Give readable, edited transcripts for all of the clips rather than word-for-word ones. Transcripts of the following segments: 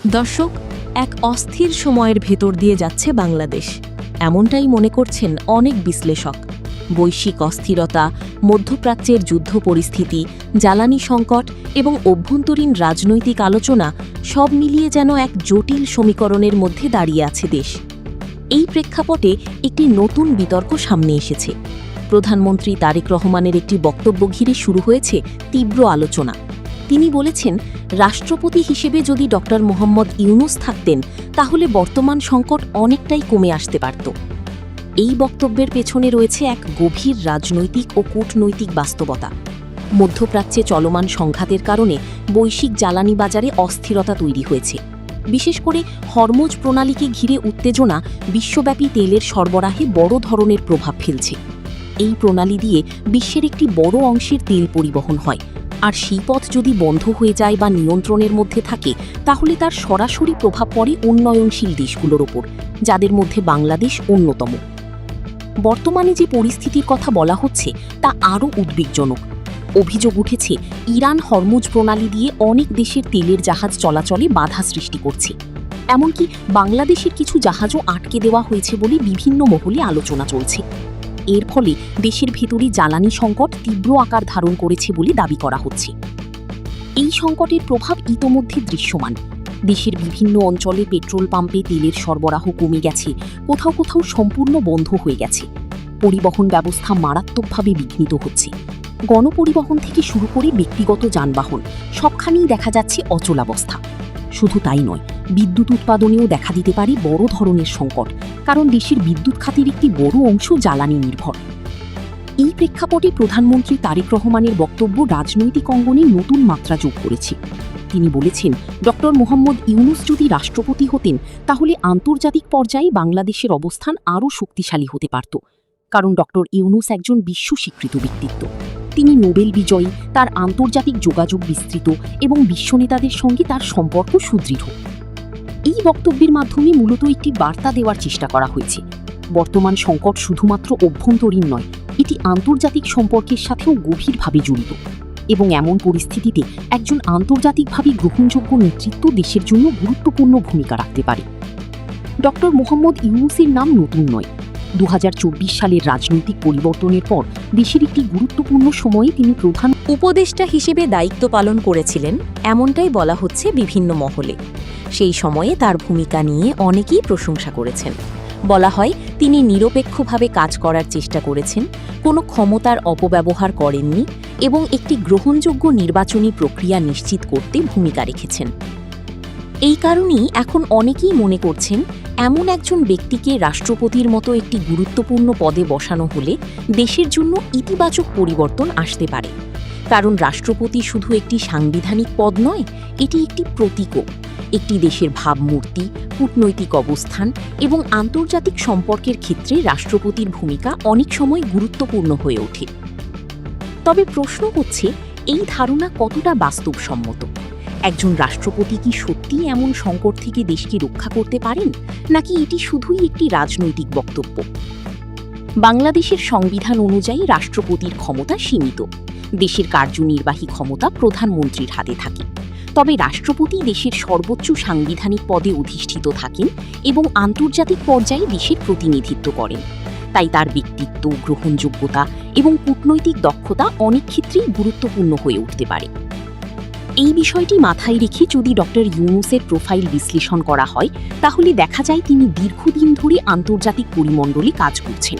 দর্শক, এক অস্থির সময়ের ভেতর দিয়ে যাচ্ছে বাংলাদেশ, এমনটাই মনে করছেন অনেক বিশ্লেষক। বৈশ্বিক অস্থিরতা, মধ্যপ্রাচ্যের যুদ্ধ পরিস্থিতি, জ্বালানি সংকট এবং অভ্যন্তরীণ রাজনৈতিক আলোচনা সব মিলিয়ে যেন এক জটিল সমীকরণের মধ্যে দাঁড়িয়ে আছে দেশ। এই প্রেক্ষাপটে একটি নতুন বিতর্ক সামনে এসেছে। প্রধানমন্ত্রী তারেক রহমানের একটি বক্তব্য ঘিরে শুরু হয়েছে তীব্র আলোচনা। তিনি বলেছেন, রাষ্ট্রপতি হিসেবে যদি ডক্টর মোহাম্মদ ইউনূস থাকতেন তাহলে বর্তমান সংকট অনেকটাই কমে আসতে পারত। এই বক্তব্যের পেছনে রয়েছে এক গভীর রাজনৈতিক ও কূটনৈতিক বাস্তবতা। মধ্যপ্রাচ্যে চলমান সংঘাতের কারণে বৈশ্বিক জ্বালানি বাজারে অস্থিরতা তৈরি হয়েছে। বিশেষ করে হরমুজ প্রণালীকে ঘিরে উত্তেজনা বিশ্বব্যাপী তেলের সরবরাহে বড় ধরনের প্রভাব ফেলছে। এই প্রণালী দিয়ে বিশ্বের একটি বড় অংশের তেল পরিবহন হয়, আর সেই পথ যদি বন্ধ হয়ে যায় বা নিয়ন্ত্রণের মধ্যে থাকে তাহলে তার সরাসরি প্রভাব পড়ে উন্নয়নশীল দেশগুলোর ওপর, যাদের মধ্যে বাংলাদেশ অন্যতম। বর্তমানে যে পরিস্থিতির কথা বলা হচ্ছে তা আরও উদ্বেগজনক। অভিযোগ উঠেছে, ইরান হরমুজ প্রণালী দিয়ে অনেক দেশের তেলের জাহাজ চলাচলে বাধা সৃষ্টি করছে। এমনকি বাংলাদেশের কিছু জাহাজও আটকে দেওয়া হয়েছে বলে বিভিন্ন মহলে আলোচনা চলছে। এর ফলে দেশের ভেতরে জ্বালানি সংকট তীব্র আকার ধারণ করেছে বলে দাবি করা হচ্ছে। এই সংকটের প্রভাব ইতোমধ্যে দৃশ্যমান। দেশের বিভিন্ন অঞ্চলে পেট্রোল পাম্পে তেলের সরবরাহ কমে গেছে, কোথাও কোথাও সম্পূর্ণ বন্ধ হয়ে গেছে। পরিবহন ব্যবস্থা মারাত্মকভাবে বিঘ্নিত হচ্ছে। গণপরিবহন থেকে শুরু করে ব্যক্তিগত যানবাহন সবখানেই দেখা যাচ্ছে অচলাবস্থা। শুধু তাই নয়, বিদ্যুৎ উৎপাদনেও দেখা দিতে পারে বড় ধরনের সংকট, কারণ দেশের বিদ্যুৎ খাতের একটি বড় অংশ জ্বালানি নির্ভর। এই প্রেক্ষাপটে প্রধানমন্ত্রী তারেক রহমানের বক্তব্য রাজনৈতিক অঙ্গনে নতুন মাত্রা যোগ করেছে। তিনি বলেছেন, ডক্টর মোহাম্মদ ইউনূস যদি রাষ্ট্রপতি হতেন তাহলে আন্তর্জাতিক পর্যায়ে বাংলাদেশের অবস্থান আরও শক্তিশালী হতে পারত, কারণ ডক্টর ইউনূস একজন বিশ্ব স্বীকৃত ব্যক্তিত্ব। তিনি নোবেল বিজয়ী, তার আন্তর্জাতিক যোগাযোগ বিস্তৃত এবং বিশ্ব নেতাদের সঙ্গে তার সম্পর্ক সুদৃঢ়। এই বক্তব্যের মাধ্যমে মূলত একটি বার্তা দেওয়ার চেষ্টা করা হয়েছে। বর্তমান সংকট শুধুমাত্র অভ্যন্তরীণ নয়, এটি আন্তর্জাতিক সম্পর্কের সাথেও গভীরভাবে জড়িত, এবং এমন পরিস্থিতিতে একজন আন্তর্জাতিকভাবে গ্রহণযোগ্য নেতৃত্ব দেশের জন্য গুরুত্বপূর্ণ ভূমিকা রাখতে পারে। ডক্টর মোহাম্মদ ইউনূসের নাম নতুন নয়। 2024 সালের রাজনৈতিক পরিবর্তনের পর দেশের একটি গুরুত্বপূর্ণ সময়ে তিনি প্রধান উপদেষ্টা হিসেবে দায়িত্ব পালন করেছিলেন, এমনটাই বলা হচ্ছে বিভিন্ন মহলে। সেই সময়ে তার ভূমিকা নিয়ে অনেকেই প্রশংসা করেছেন। বলা হয়, তিনি নিরপেক্ষভাবে কাজ করার চেষ্টা করেছেন, কোনো ক্ষমতার অপব্যবহার করেননি এবং একটি গ্রহণযোগ্য নির্বাচনী প্রক্রিয়া নিশ্চিত করতে ভূমিকা রেখেছেন। এই কারণেই এখন অনেকেই মনে করছেন, এমন একজন ব্যক্তিকে রাষ্ট্রপতির মতো একটি গুরুত্বপূর্ণ পদে বসানো হলে দেশের জন্য ইতিবাচক পরিবর্তন আসতে পারে। কারণ রাষ্ট্রপতি শুধু একটি সাংবিধানিক পদ নয়, এটি একটি প্রতীকও। একটি দেশের ভাবমূর্তি, কূটনৈতিক অবস্থান এবং আন্তর্জাতিক সম্পর্কের ক্ষেত্রে রাষ্ট্রপতির ভূমিকা অনেক সময় গুরুত্বপূর্ণ হয়ে ওঠে। তবে প্রশ্ন হচ্ছে, এই ধারণা কতটা বাস্তবসম্মত? একজন রাষ্ট্রপতি কি সত্যিই এমন সংকট থেকে দেশকে রক্ষা করতে পারেন, নাকি এটি শুধুই একটি রাজনৈতিক বক্তব্য? বাংলাদেশের সংবিধান অনুযায়ী রাষ্ট্রপতির ক্ষমতা সীমিত। দেশের কার্যনির্বাহী ক্ষমতা প্রধানমন্ত্রীর হাতে থাকে। তবে রাষ্ট্রপতি দেশের সর্বোচ্চ সাংবিধানিক পদে অধিষ্ঠিত থাকেন এবং আন্তর্জাতিক পর্যায়ে দেশের প্রতিনিধিত্ব করেন। তাই তার ব্যক্তিত্ব, গ্রহণযোগ্যতা এবং কূটনৈতিক দক্ষতা অনেক ক্ষেত্রেই গুরুত্বপূর্ণ হয়ে উঠতে পারে। এই বিষয়টি মাথায় রেখে যদি ডক্টর ইউনূসের প্রোফাইল বিশ্লেষণ করা হয় তাহলে দেখা যায় তিনি দীর্ঘদিন ধরে আন্তর্জাতিক পরিমণ্ডলে কাজ করছেন।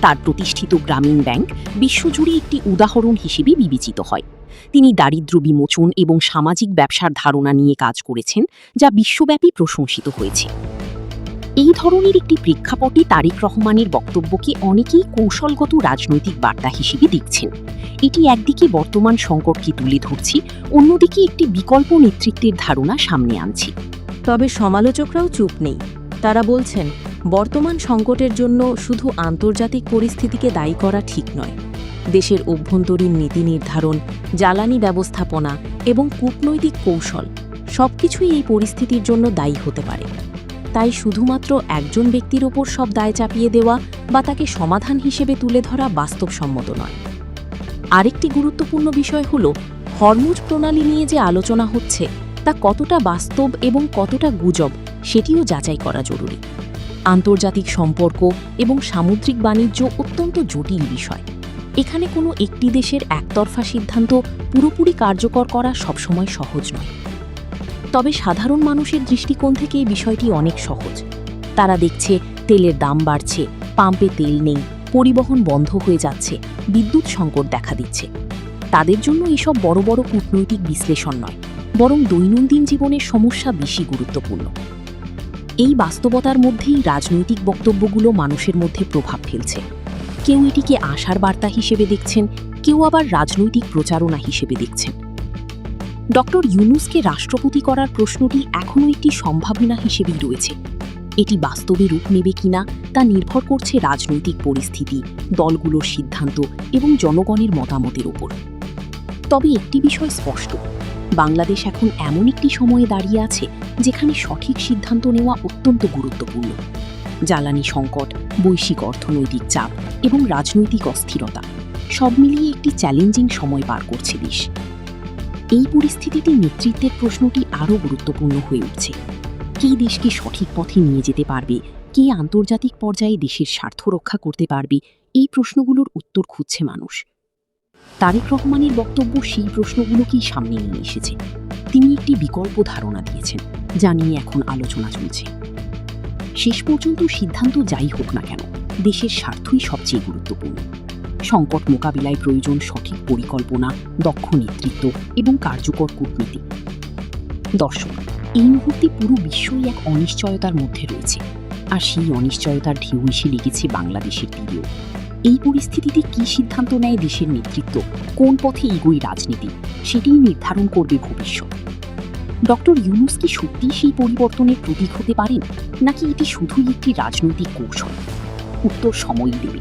তার প্রতিষ্ঠিত গ্রামীণ ব্যাংক বিশ্বজুড়ে একটি উদাহরণ হিসেবে বিবেচিত হয়। তিনি দারিদ্র্য বিমোচন এবং সামাজিক ব্যবসার ধারণা নিয়ে কাজ করেছেন, যা বিশ্বব্যাপী প্রশংসিত হয়েছে। এই ধরনের একটি প্রেক্ষাপটে তারেক রহমানের বক্তব্যকে অনেকেই কৌশলগত রাজনৈতিক বার্তা হিসেবে দেখছেন। এটি একদিকে বর্তমান সংকটকে তুলে ধরছে, অন্যদিকে একটি বিকল্প নেতৃত্বের ধারণা সামনে আনছে। তবে সমালোচকরাও চুপ নেই। তারা বলছেন, বর্তমান সংকটের জন্য শুধু আন্তর্জাতিক পরিস্থিতিকে দায়ী করা ঠিক নয়। দেশের অভ্যন্তরীণ নীতি নির্ধারণ, জ্বালানি ব্যবস্থাপনা এবং কূটনৈতিক কৌশল সবকিছুই এই পরিস্থিতির জন্য দায়ী হতে পারে। তাই শুধুমাত্র একজন ব্যক্তির ওপর সব দায় চাপিয়ে দেওয়া বা তাকে সমাধান হিসেবে তুলে ধরা বাস্তবসম্মত নয়। আরেকটি গুরুত্বপূর্ণ বিষয় হল, হরমুজ প্রণালী নিয়ে যে আলোচনা হচ্ছে তা কতটা বাস্তব এবং কতটা গুজব সেটিও যাচাই করা জরুরি। আন্তর্জাতিক সম্পর্ক এবং সামুদ্রিক বাণিজ্য অত্যন্ত জটিল বিষয়। এখানে কোনো একটি দেশের একতরফা সিদ্ধান্ত পুরোপুরি কার্যকর করা সবসময় সহজ নয়। তবে সাধারণ মানুষের দৃষ্টিকোণ থেকে এই বিষয়টি অনেক সহজ। তারা দেখছে তেলের দাম বাড়ছে, পাম্পে তেল নেই, পরিবহন বন্ধ হয়ে যাচ্ছে, বিদ্যুৎ সংকট দেখা দিচ্ছে। তাদের জন্য এসব বড় বড় কূটনৈতিক বিশ্লেষণ নয়, বরং দৈনন্দিন জীবনের সমস্যা বেশি গুরুত্বপূর্ণ। এই বাস্তবতার মধ্যেই রাজনৈতিক বক্তব্যগুলো মানুষের মধ্যে প্রভাব ফেলছে। কেউ এটিকে আশার বার্তা হিসেবে দেখছেন, কেউ আবার রাজনৈতিক প্রচারণা হিসেবে দেখছেন। ডক্টর ইউনূসকে রাষ্ট্রপতি করার প্রশ্নটি এখনও একটি সম্ভাবনা হিসেবেই রয়েছে। এটি বাস্তবে রূপ নেবে কিনা তা নির্ভর করছে রাজনৈতিক পরিস্থিতি, দলগুলোর সিদ্ধান্ত এবং জনগণের মতামতের উপর। তবে একটি বিষয় স্পষ্ট, বাংলাদেশ এখন এমন একটি সময়ে দাঁড়িয়ে আছে যেখানে সঠিক সিদ্ধান্ত নেওয়া অত্যন্ত গুরুত্বপূর্ণ। জ্বালানি সংকট, বৈশ্বিক অর্থনৈতিক চাপ এবং রাজনৈতিক অস্থিরতা সব মিলিয়ে একটি চ্যালেঞ্জিং সময় পার করছে দেশ। এই পরিস্থিতিতে নেতৃত্বের প্রশ্নটি আরও গুরুত্বপূর্ণ হয়ে উঠছে। কে দেশকে সঠিক পথে নিয়ে যেতে পারবে, কে আন্তর্জাতিক পর্যায়ে দেশের স্বার্থ রক্ষা করতে পারবে, এই প্রশ্নগুলোর উত্তর খুঁজছে মানুষ। তারেক রহমানের বক্তব্য সেই প্রশ্নগুলোকেই সামনে নিয়ে এসেছে। তিনি একটি বিকল্প ধারণা দিয়েছেন, যা নিয়ে এখন আলোচনা চলছে। শেষ পর্যন্ত সিদ্ধান্ত যাই হোক না কেন, দেশের স্বার্থই সবচেয়ে গুরুত্বপূর্ণ। সংকট মোকাবিলায় প্রয়োজন সঠিক পরিকল্পনা, দক্ষ নেতৃত্ব এবং কার্যকর কূটনীতি। দর্শক, এই মুহূর্তে পুরো বিশ্বই এক অনিশ্চয়তার মধ্যে রয়েছে, আর সেই অনিশ্চয়তার ঢেউ এসে লেগেছে বাংলাদেশের তীরেও। এই পরিস্থিতিতে কী সিদ্ধান্ত নেয় দেশের নেতৃত্ব, কোন পথে এগোয় রাজনীতি, সেটিই নির্ধারণ করবে ভবিষ্যৎ। ডক্টর ইউনূস কি সত্যিই সেই পরিবর্তনের প্রতীক হতে পারেন, নাকি এটি শুধুই একটি রাজনৈতিক কৌশল? উত্তর সময়ই দেবে।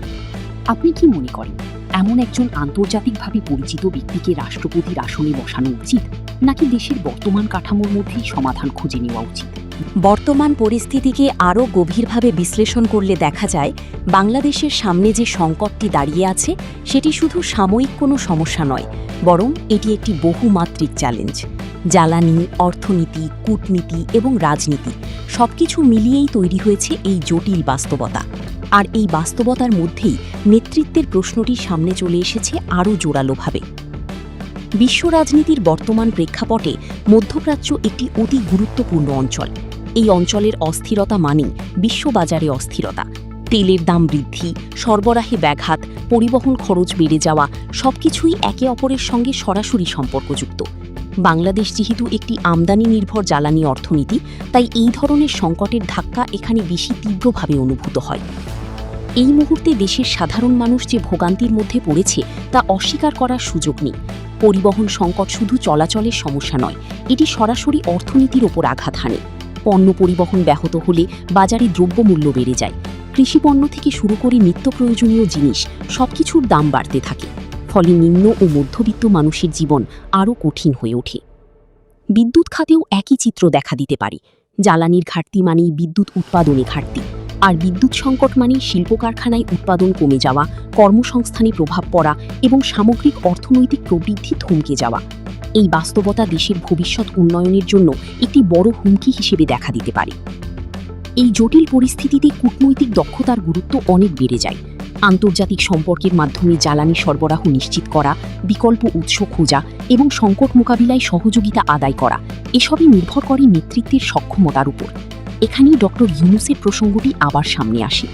আপনি কি মনে করেন, এমন একজন আন্তর্জাতিকভাবে পরিচিত ব্যক্তিকে রাষ্ট্রপতির আসনে বসানো উচিত, নাকি দেশের বর্তমান কাঠামোর মধ্যেই সমাধান খুঁজে নেওয়া উচিত? বর্তমান পরিস্থিতিকে আরও গভীরভাবে বিশ্লেষণ করলে দেখা যায়, বাংলাদেশের সামনে যে সংকটটি দাঁড়িয়ে আছে সেটি শুধু সাময়িক কোনো সমস্যা নয়, বরং এটি একটি বহুমাত্রিক চ্যালেঞ্জ। জ্বালানি, অর্থনীতি, কূটনীতি এবং রাজনীতি সবকিছু মিলিয়েই তৈরি হয়েছে এই জটিল বাস্তবতা। আর এই বাস্তবতার মধ্যেই নেতৃত্বের প্রশ্নটি সামনে চলে এসেছে আরও জোরালোভাবে। বিশ্ব রাজনীতির বর্তমান প্রেক্ষাপটে মধ্যপ্রাচ্য একটি অতি গুরুত্বপূর্ণ অঞ্চল। এই অঞ্চলের অস্থিরতা মানেই বিশ্ববাজারে অস্থিরতা। তেলের দাম বৃদ্ধি, সরবরাহে ব্যাঘাত, পরিবহন খরচ বেড়ে যাওয়া সবকিছুই একে অপরের সঙ্গে সরাসরি সম্পর্কযুক্ত। বাংলাদেশ যেহেতু একটি আমদানি নির্ভর জ্বালানি অর্থনীতি, তাই এই ধরনের সংকটের ধাক্কা এখানে বেশি তীব্রভাবে অনুভূত হয়। এই মুহূর্তে দেশের সাধারণ মানুষ যে ভোগান্তির মধ্যে পড়েছে তা অস্বীকার করার সুযোগ নেই। পরিবহন সংকট শুধু চলাচলের সমস্যা নয়, এটি সরাসরি অর্থনীতির ওপর আঘাত হানে। পণ্য পরিবহন ব্যাহত হলে বাজারে দ্রব্যমূল্য বেড়ে যায়। কৃষিপণ্য থেকে শুরু করে নিত্য প্রয়োজনীয় জিনিস সবকিছুর দাম বাড়তে থাকে। ফলে নিম্ন ও মধ্যবিত্ত মানুষের জীবন আরও কঠিন হয়ে ওঠে। বিদ্যুৎ খাতেও একই চিত্র দেখা দিতে পারে। জ্বালানির ঘাটতি মানেই বিদ্যুৎ উৎপাদনে ঘাটতি, আর বিদ্যুৎ সংকট মানেই শিল্প কারখানায় উৎপাদন কমে যাওয়া, কর্মসংস্থানে প্রভাব পড়া এবং সামগ্রিক অর্থনৈতিক প্রবৃদ্ধি থমকে যাওয়া। এই বাস্তবতা দেশের ভবিষ্যৎ উন্নয়নের জন্য একটি বড় হুমকি হিসেবে দেখা দিতে পারে। এই জটিল পরিস্থিতিতে কূটনৈতিক দক্ষতার গুরুত্ব অনেক বেড়ে যায়। আন্তর্জাতিক সম্পর্কের মাধ্যমে জ্বালানি সরবরাহ নিশ্চিত করা, বিকল্প উৎস খোঁজা এবং সংকট মোকাবিলায় সহযোগিতা আদায় করা এসবই নির্ভর করে নেতৃত্বের সক্ষমতার উপর। এখানেই ডক্টর ইউনূসের প্রসঙ্গটি আবার সামনে আসে।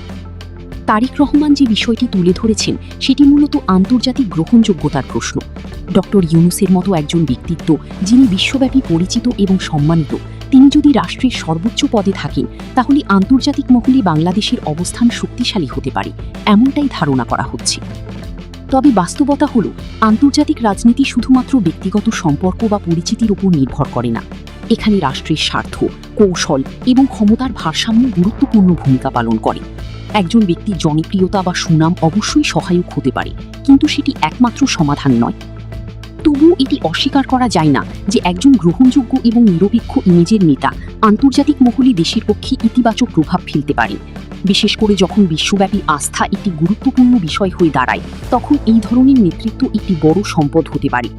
তারেক রহমান যে বিষয়টি তুলে ধরেছেন সেটি মূলত আন্তর্জাতিক গ্রহণযোগ্যতার প্রশ্ন। ডক্টর ইউনূসের মতো একজন ব্যক্তিত্ব, যিনি বিশ্বব্যাপী পরিচিত এবং সম্মানিত, তিনি যদি রাষ্ট্রের সর্বোচ্চ পদে থাকেন তাহলে আন্তর্জাতিক মহলে বাংলাদেশের অবস্থান শক্তিশালী হতে পারে, এমনটাই ধারণা করা হচ্ছে। তবে বাস্তবতা হল, আন্তর্জাতিক রাজনীতি শুধুমাত্র ব্যক্তিগত সম্পর্ক বা পরিচিতির উপর নির্ভর করে না। এখানে রাষ্ট্রের স্বার্থ, কৌশল এবং ক্ষমতার ভারসাম্য গুরুত্বপূর্ণ ভূমিকা পালন করে। একজন ব্যক্তির জনপ্রিয়তা বা সুনাম অবশ্যই সহায়ক হতে পারে, কিন্তু সেটি একমাত্র সমাধান নয়। তবুও এটি অস্বীকার করা যায় না যে একজন গ্রহণযোগ্য এবং নিরপেক্ষ ইমেজের নেতা আন্তর্জাতিক মহলে দেশের পক্ষে ইতিবাচক প্রভাব ফেলতে পারে। বিশেষ করে যখন বিশ্বব্যাপী আস্থা একটি গুরুত্বপূর্ণ বিষয় হয়ে দাঁড়ায়, তখন এই ধরনের নেতৃত্ব একটি বড় সম্পদ হতে পারে।